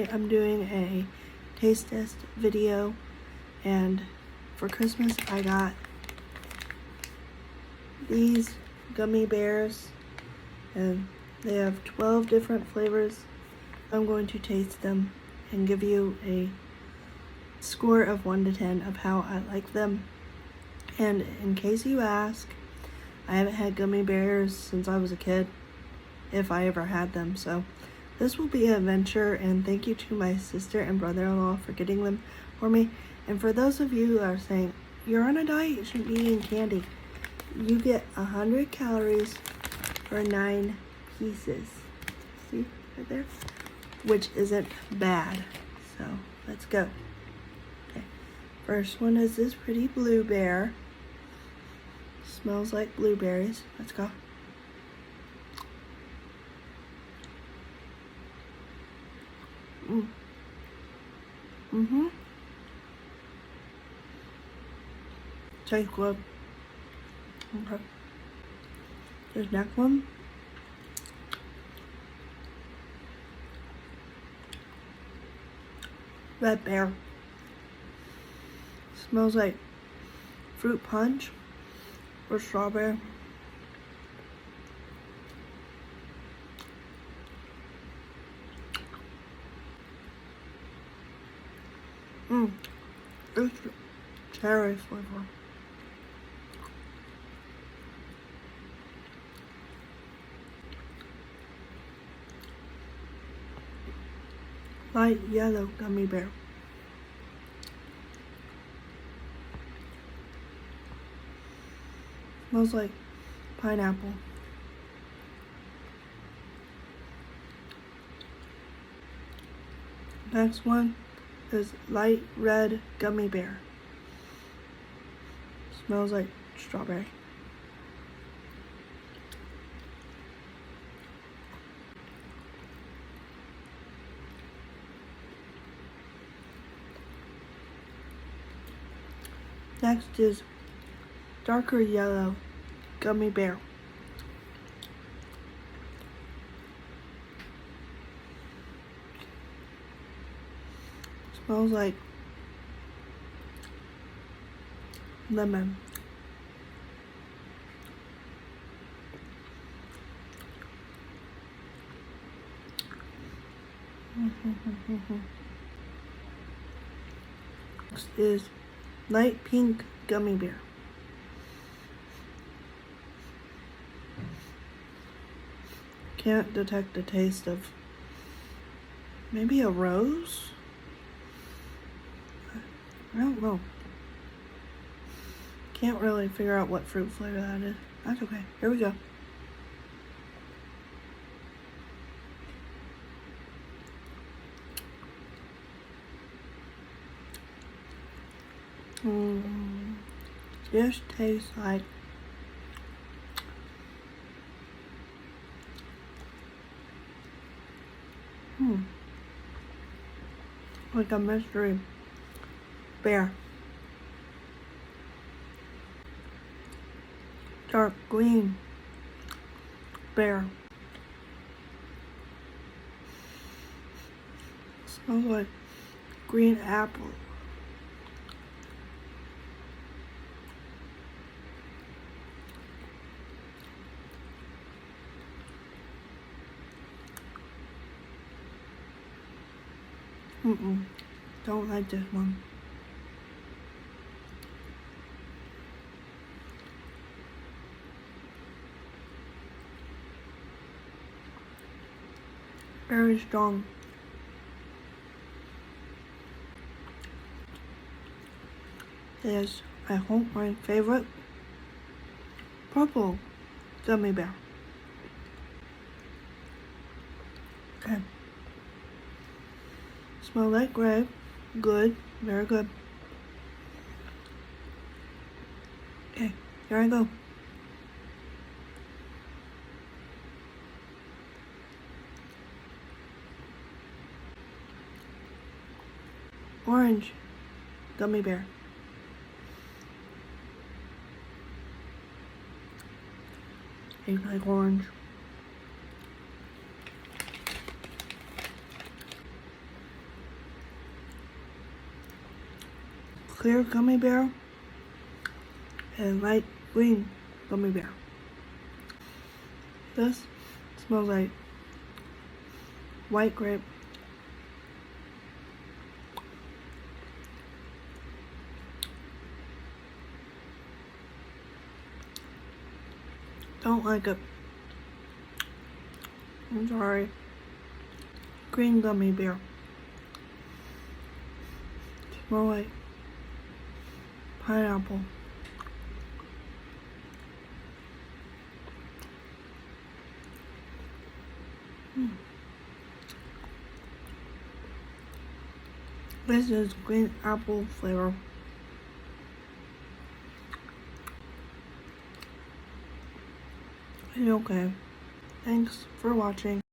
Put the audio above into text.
Tonight I'm doing a taste test video, and for Christmas I got these gummy bears, and they have 12 different flavors. I'm going to taste them and give you a score of 1 to 10 of how I like them. And in case you ask, I haven't had gummy bears since I was a kid, if I ever had them, so this will be an adventure. And thank you to my sister and brother-in-law for getting them for me. And for those of you who are saying, you're on a diet, you shouldn't be eating candy, you get 100 calories for 9 pieces. See, right there? Which isn't bad. So, let's go. Okay, first one is this pretty blue bear. Smells like blueberries. Let's go. Tastes good. Okay. This next one. Red bear. Smells like fruit punch or strawberry. It's cherry flavor. Light yellow gummy bear. Smells like pineapple. Next one is light red gummy bear. Smells like strawberry. Next is darker yellow gummy bear. Smells like lemon. Next is light pink gummy bear. Can't detect the taste of maybe a rose? I don't know. Can't really figure out what fruit flavor that is. That's okay. Here we go. This tastes like like a mystery bear. Dark green bear. Smells like green apple. Don't like this one. Very strong. Is, I hope, my favorite purple gummy bear. Okay. Smell like grape. Good. Very good. Okay, here I go. Orange gummy bear. Tastes like orange. clear gummy bear and light green gummy bear. This smells like white grape, don't like it. I'm sorry. Green gummy bear. Smell like pineapple. This is green apple flavor. It's okay. Thanks for watching.